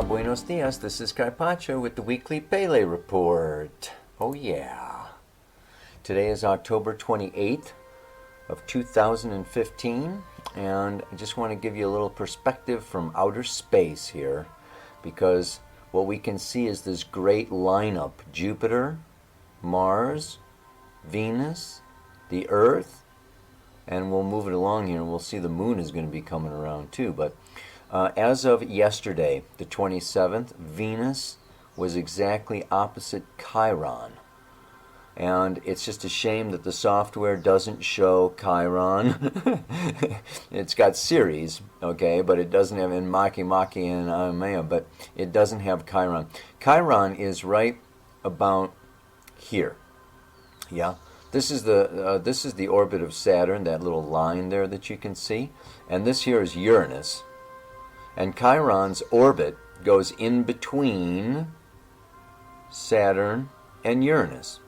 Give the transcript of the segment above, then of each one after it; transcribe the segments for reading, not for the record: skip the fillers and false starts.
Hola, buenos dias. This is Carpaccio with the weekly Pele report. Oh yeah. Today is October 28th of 2015, and I just want to give you a little perspective from outer space here, because what we can see is this great lineup: Jupiter, Mars, Venus, the Earth, and we'll move it along here and we'll see the moon is going to be coming around too. But as of yesterday, the 27th, Venus was exactly opposite Chiron. And it's just a shame that the software doesn't show Chiron. It's got Ceres, okay, but it doesn't have in Maki and Amaya, but it doesn't have Chiron. Chiron is right about here. Yeah. This is the orbit of Saturn, that little line there that you can see. And this here is Uranus. And Chiron's orbit goes in between Saturn and Uranus.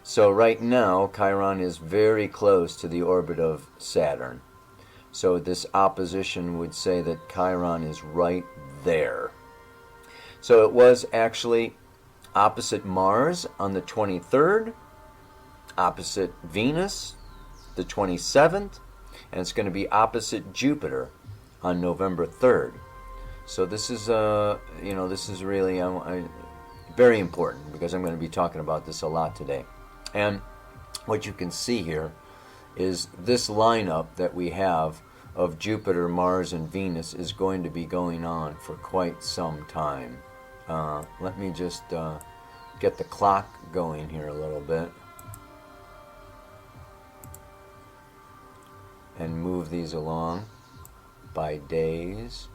So right now, Chiron is very close to the orbit of Saturn. So this opposition would say that Chiron is right there. So it was actually opposite Mars on the 23rd, opposite Venus the 27th, and it's going to be opposite Jupiter on November 3rd. So this is this is really very important, because I'm going to be talking about this a lot today. And what you can see here is this lineup that we have of Jupiter, Mars, and Venus is going to be going on for quite some time. Let me just get the clock going here a little bit and move these along by days.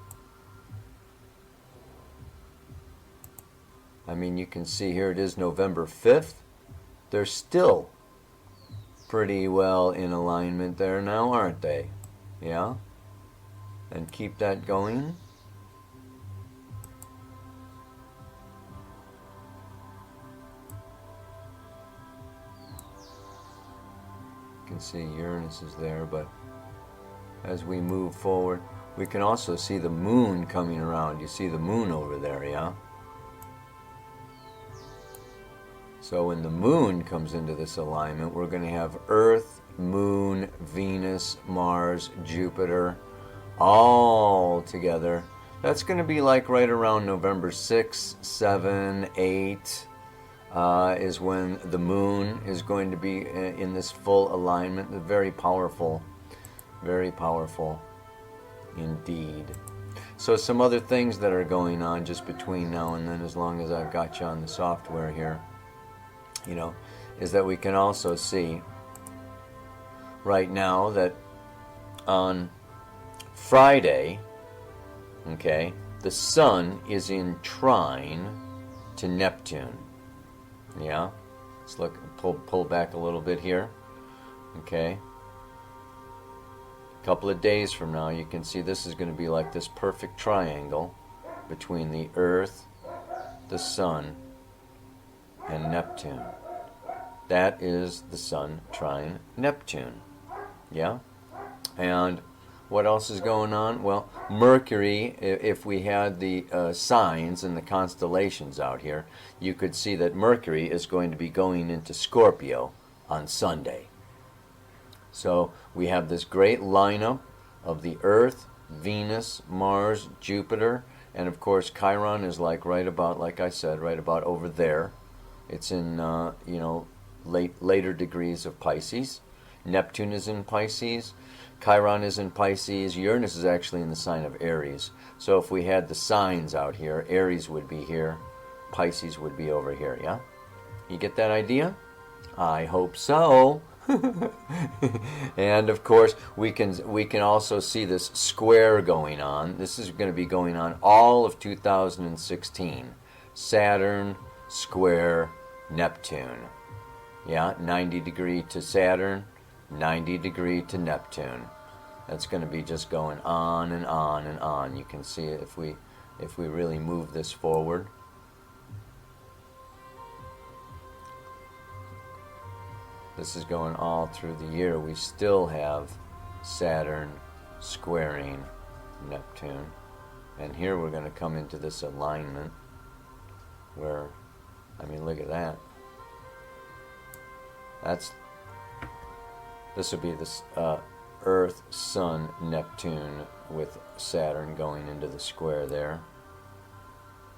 I mean, you can see here it is November 5th. They're still pretty well in alignment there now, aren't they? Yeah? And keep that going. You can see Uranus is there, but as we move forward, we can also see the moon coming around. You see the moon over there, yeah? So when the moon comes into this alignment, we're going to have Earth, Moon, Venus, Mars, Jupiter, all together. That's going to be like right around November 6, 7, 8 is when the moon is going to be in this full alignment. Very powerful indeed. So some other things that are going on just between now and then, as long as I've got you on the software here, is that we can also see right now that on Friday, okay, the sun is in trine to Neptune. Yeah, let's look, pull back a little bit here. Okay, a couple of days from now, you can see this is going to be like this perfect triangle between the Earth, the sun, and Neptune. That is the sun trine Neptune. Yeah? And what else is going on? Well, Mercury, if we had the signs and the constellations out here, you could see that Mercury is going to be going into Scorpio on Sunday. So we have this great lineup of the Earth, Venus, Mars, Jupiter, and of course Chiron is like right about, like I said, right about over there. It's in later degrees of Pisces. Neptune is in Pisces. Chiron is in Pisces. Uranus is actually in the sign of Aries. So if we had the signs out here, Aries would be here, Pisces would be over here. Yeah, you get that idea? I hope so. And of course we can also see this square going on. This is going to be going on all of 2016. Saturn square Neptune. Yeah, 90 degree to Saturn, 90 degree to Neptune. That's going to be just going on and on and on. You can see it if we really move this forward. This is going all through the year. We still have Saturn squaring Neptune. And here we're going to come into this alignment where, I mean, look at that. This would be this Earth, Sun, Neptune with Saturn going into the square there.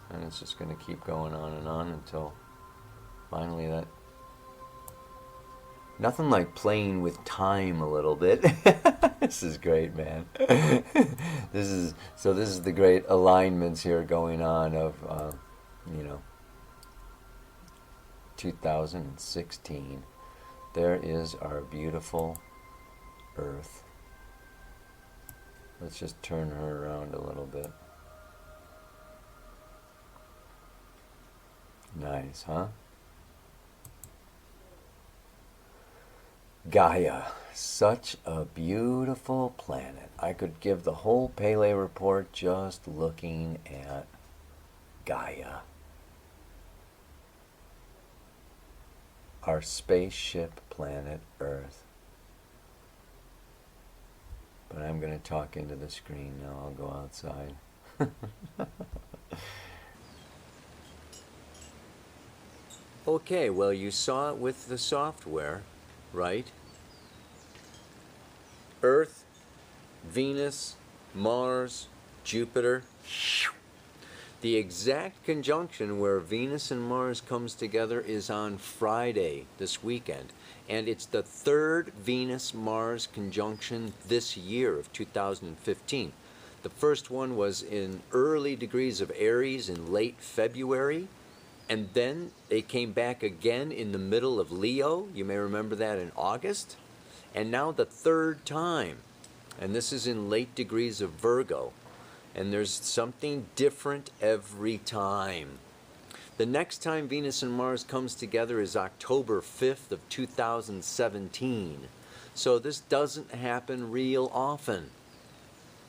And it's just going to keep going on and on until finally that... Nothing like playing with time a little bit. This is great, man. This is the great alignments here going on of, 2016. There is our beautiful Earth. Let's just turn her around a little bit. Nice, huh? Gaia, such a beautiful planet. I could give the whole Pele report just looking at Gaia. Our spaceship planet Earth. But I'm going to talk into the screen now. I'll go outside. Okay, well, you saw it with the software, right? Earth, Venus, Mars, Jupiter. The exact conjunction where Venus and Mars comes together is on Friday this weekend. And it's the third Venus-Mars conjunction this year of 2015. The first one was in early degrees of Aries in late February. And then they came back again in the middle of Leo. You may remember that in August. And now the third time. And this is in late degrees of Virgo. And there's something different every time. The next time Venus and Mars comes together is October 5th of 2017. So this doesn't happen real often.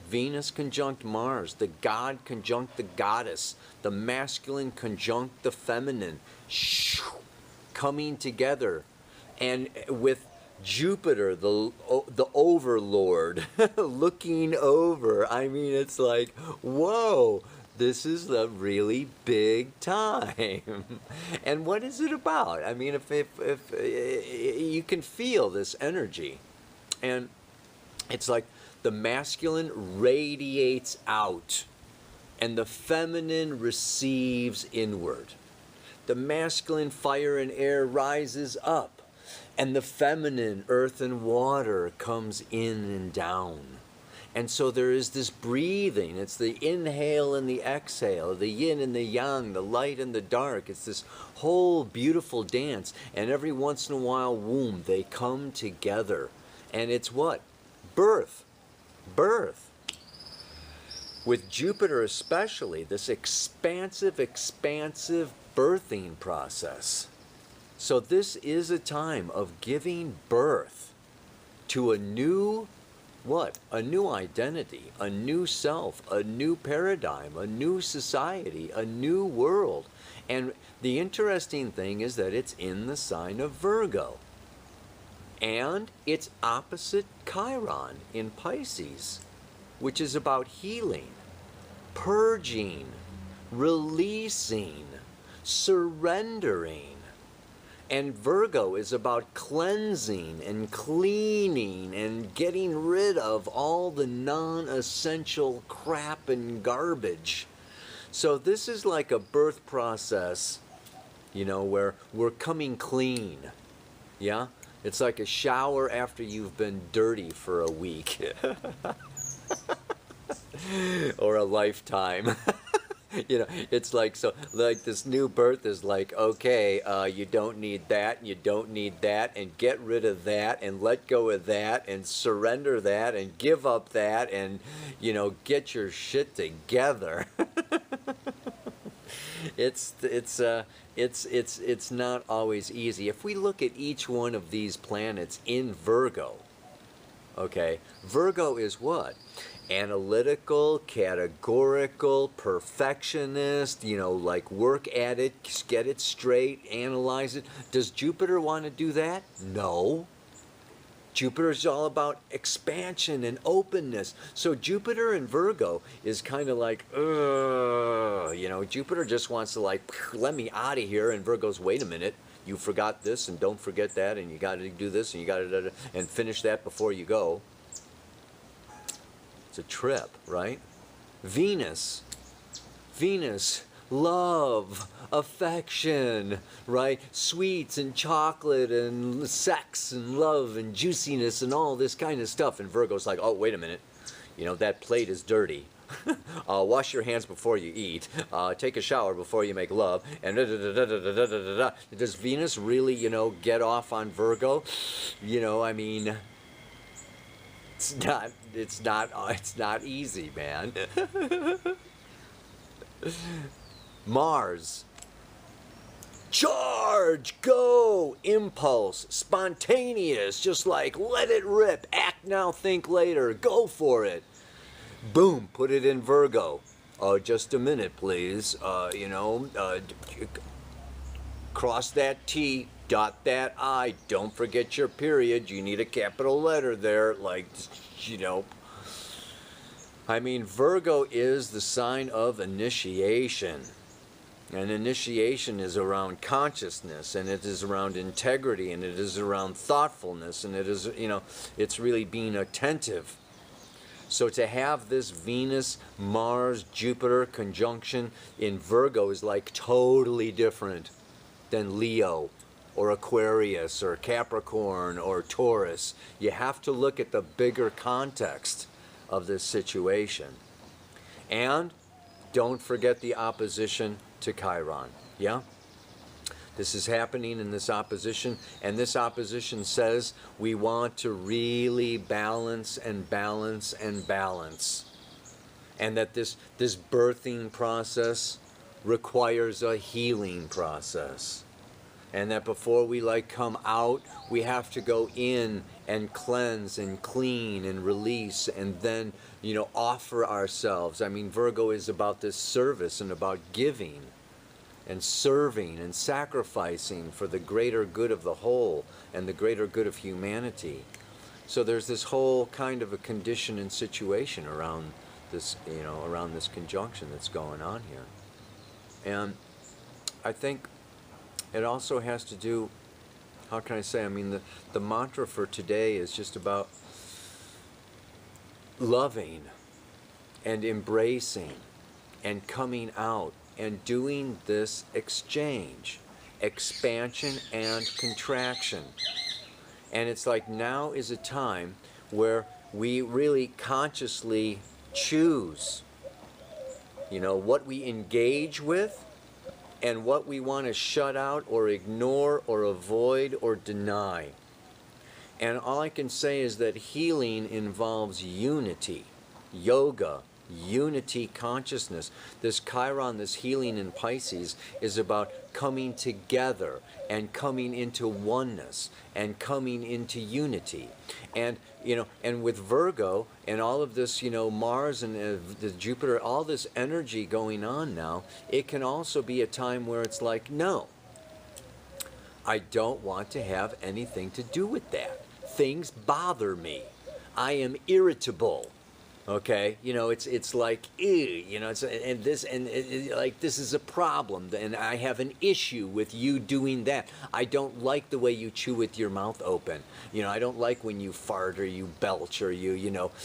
Venus conjunct Mars, the god conjunct the goddess, the masculine conjunct the feminine, coming together. And with Jupiter, the overlord, looking over. I mean, it's like, whoa, this is a really big time. And what is it about? I mean, if you can feel this energy, and it's like the masculine radiates out, and the feminine receives inward. The masculine fire and air rises up, and the feminine earth and water comes in and down. And so there is this breathing. It's the inhale and the exhale, the yin and the yang, the light and the dark. It's this whole beautiful dance. And every once in a while, womb, they come together. And it's what? Birth. Birth. With Jupiter especially, this expansive birthing process. So this is a time of giving birth to a new, what? A new identity, a new self, a new paradigm, a new society, a new world. And the interesting thing is that it's in the sign of Virgo. And it's opposite Chiron in Pisces, which is about healing, purging, releasing, surrendering. And Virgo is about cleansing and cleaning and getting rid of all the non-essential crap and garbage. So this is like a birth process, you know, where we're coming clean. Yeah? It's like a shower after you've been dirty for a week. Or a lifetime. You know, it's like, so like this new birth is like, okay, you don't need that, and you don't need that, and get rid of that, and let go of that, and surrender that, and give up that, and, you know, get your shit together. It's not always easy. If we look at each one of these planets in Virgo, okay, Virgo is what? Analytical, categorical, perfectionist, you know, like work at it, get it straight, analyze it. Does Jupiter want to do that? No. Jupiter is all about expansion and openness. So Jupiter in Virgo is kind of like, Jupiter just wants to like, let me out of here. And Virgo's, wait a minute, you forgot this and don't forget that, and you got to do this and you got to and finish that before you go. It's a trip, right? Venus, love, affection, right? Sweets and chocolate and sex and love and juiciness and all this kind of stuff. And Virgo's like, oh, wait a minute. That plate is dirty. Wash your hands before you eat. Take a shower before you make love. And does Venus really, get off on Virgo? It's not easy, man. Mars. Charge, go, impulse, spontaneous, just like let it rip, act now, think later, go for it. Boom, put it in Virgo. Just a minute, please. Cross that T, dot that I, don't forget your period, you need a capital letter there, Virgo is the sign of initiation. And initiation is around consciousness, and it is around integrity, and it is around thoughtfulness, and it is, it's really being attentive. So to have this Venus, Mars, Jupiter conjunction in Virgo is like totally different than Leo or Aquarius or Capricorn or Taurus. You have to look at the bigger context of this situation. And don't forget the opposition to Chiron. Yeah? This is happening in this opposition, and this opposition says we want to really balance and balance and balance. And that this birthing process requires a healing process. And that before we come out, we have to go in and cleanse and clean and release and then, offer ourselves. Virgo is about this service and about giving and serving and sacrificing for the greater good of the whole and the greater good of humanity. So there's this whole kind of a condition and situation around this, around this conjunction that's going on here. And I think it also has to do, how can I say, the mantra for today is just about loving and embracing and coming out and doing this exchange, expansion and contraction. And it's like now is a time where we really consciously choose, what we engage with and what we want to shut out or ignore or avoid or deny. And all I can say is that healing involves unity, yoga, unity consciousness. This Chiron, this healing in Pisces, is about coming together and coming into oneness and coming into unity. And and with Virgo and all of this, Mars and the Jupiter, all this energy going on now, it can also be a time where it's like, no, I don't want to have anything to do with that. Things bother me. I am irritable. Okay, it's like, ew, this is a problem, and I have an issue with you doing that. I don't like the way you chew with your mouth open. I don't like when you fart or you belch or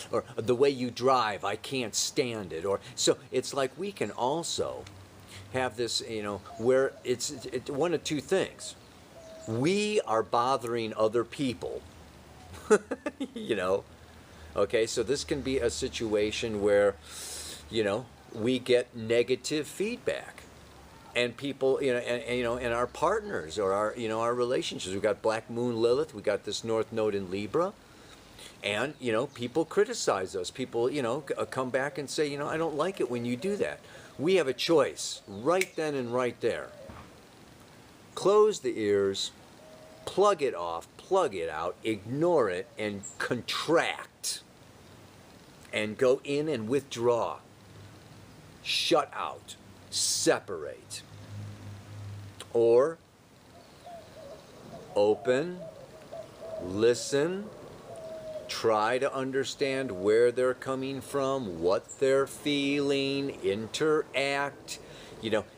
or the way you drive. I can't stand it. Or so it's like we can also have this, where it's one of two things. We are bothering other people, Okay, so this can be a situation where, we get negative feedback, and people, and our partners or our relationships. We've got Black Moon Lilith, we got this North Node in Libra, and people criticize us. People, come back and say, I don't like it when you do that. We have a choice right then and right there. Close the ears, plug it off, plug it out, ignore it, and contract. And go in and withdraw. Shut out. Separate. Or open, listen, try to understand where they're coming from, what they're feeling, interact,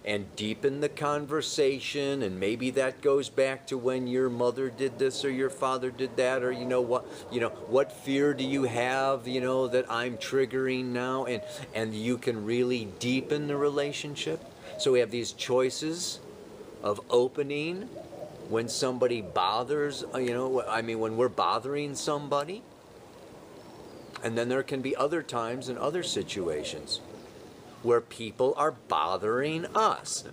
and deepen the conversation. And maybe that goes back to when your mother did this or your father did that, or what fear do you have, that I'm triggering now, and you can really deepen the relationship. So we have these choices of opening when somebody bothers, when we're bothering somebody. And then there can be other times and other situations where people are bothering us.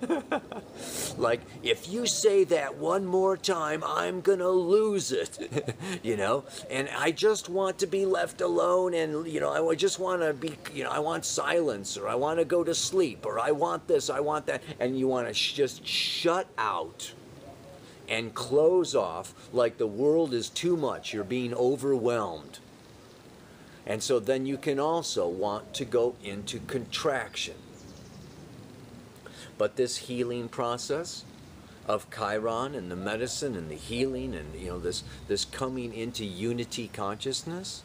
Like, if you say that one more time, I'm gonna lose it, and I just want to be left alone, and, I just want to be, I want silence, or I want to go to sleep, or I want this, I want that, and you want to just shut out and close off, like the world is too much, you're being overwhelmed. And so then you can also want to go into contraction. But this healing process of Chiron and the medicine and the healing and this coming into unity consciousness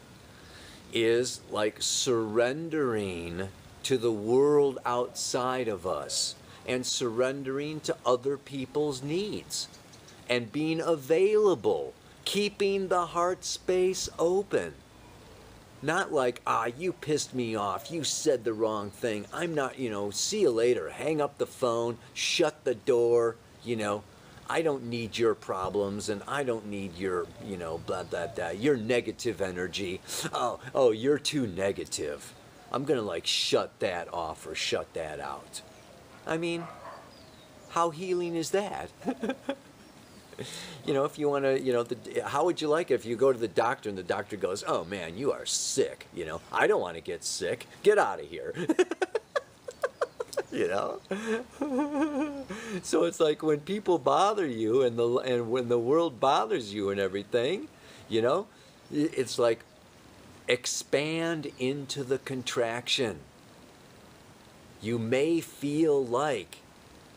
is like surrendering to the world outside of us and surrendering to other people's needs and being available, keeping the heart space open. Not like, you pissed me off, you said the wrong thing, I'm not, see you later, hang up the phone, shut the door, I don't need your problems, and I don't need your, blah, blah, blah, your negative energy. Oh, you're too negative. I'm gonna shut that off or shut that out. I mean, how healing is that? If you want to, how would you like it if you go to the doctor and the doctor goes, oh man, you are sick, I don't want to get sick, get out of here. So it's like when people bother you and when the world bothers you and everything, it's like expand into the contraction. You may feel like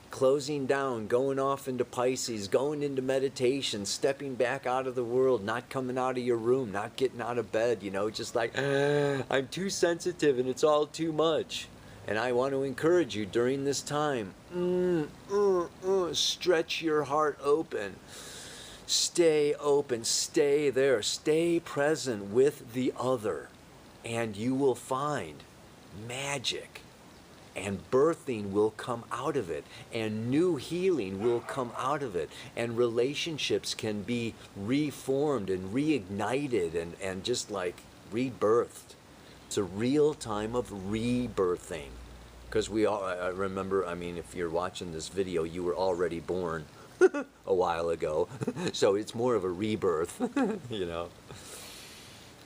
closing down, going off into Pisces, going into meditation, stepping back out of the world, not coming out of your room, not getting out of bed, just like, I'm too sensitive and it's all too much. And I want to encourage you during this time, stretch your heart open. Stay open, stay there, stay present with the other, and you will find magic. And birthing will come out of it, and new healing will come out of it, and relationships can be reformed and reignited and just like rebirthed. It's a real time of rebirthing. Because we all, I remember, if you're watching this video, you were already born a while ago. So it's more of a rebirth,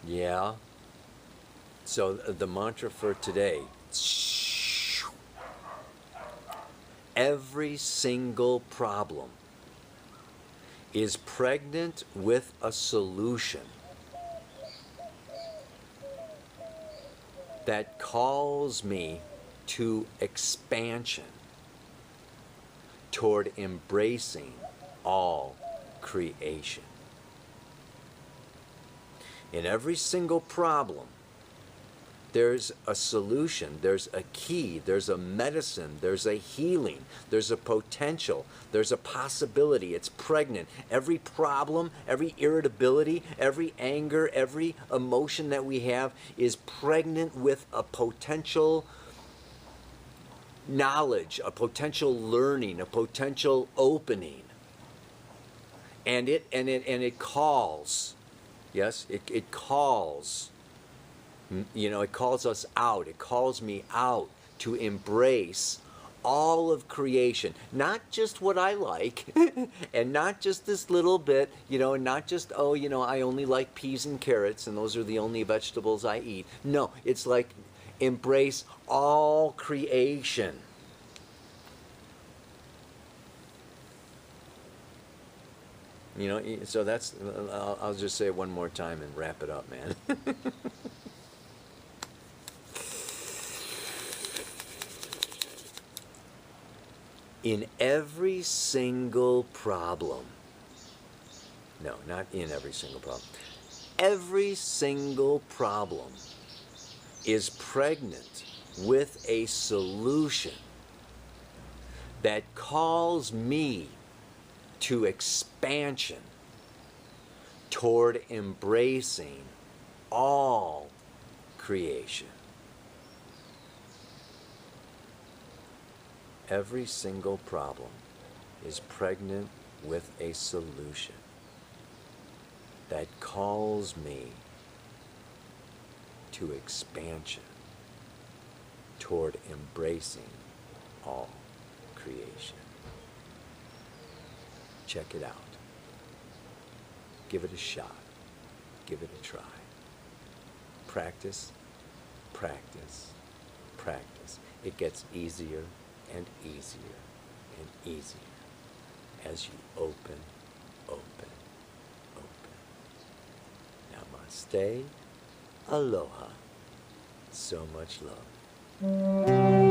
Yeah. So the mantra for today, every single problem is pregnant with a solution that calls me to expansion toward embracing all creation. In every single problem, there's a solution, there's a key, there's a medicine, there's a healing, there's a potential, there's a possibility. It's pregnant. Every problem, every irritability, every anger, every emotion that we have is pregnant with a potential knowledge, a potential learning, a potential opening. And it calls. Yes, it calls. It calls us out. It calls me out to embrace all of creation. Not just what I like, and not just this little bit, and not just, I only like peas and carrots, and those are the only vegetables I eat. No, it's like embrace all creation. So that's, I'll just say it one more time and wrap it up, man. In every single problem, no, not in every single problem, every single problem is pregnant with a solution that calls me to expansion toward embracing all creation. Every single problem is pregnant with a solution that calls me to expansion toward embracing all creation. Check it out. Give it a shot. Give it a try. Practice, practice, practice. It gets easier and easier and easier as you open, open, open. Namaste. Aloha. So much love.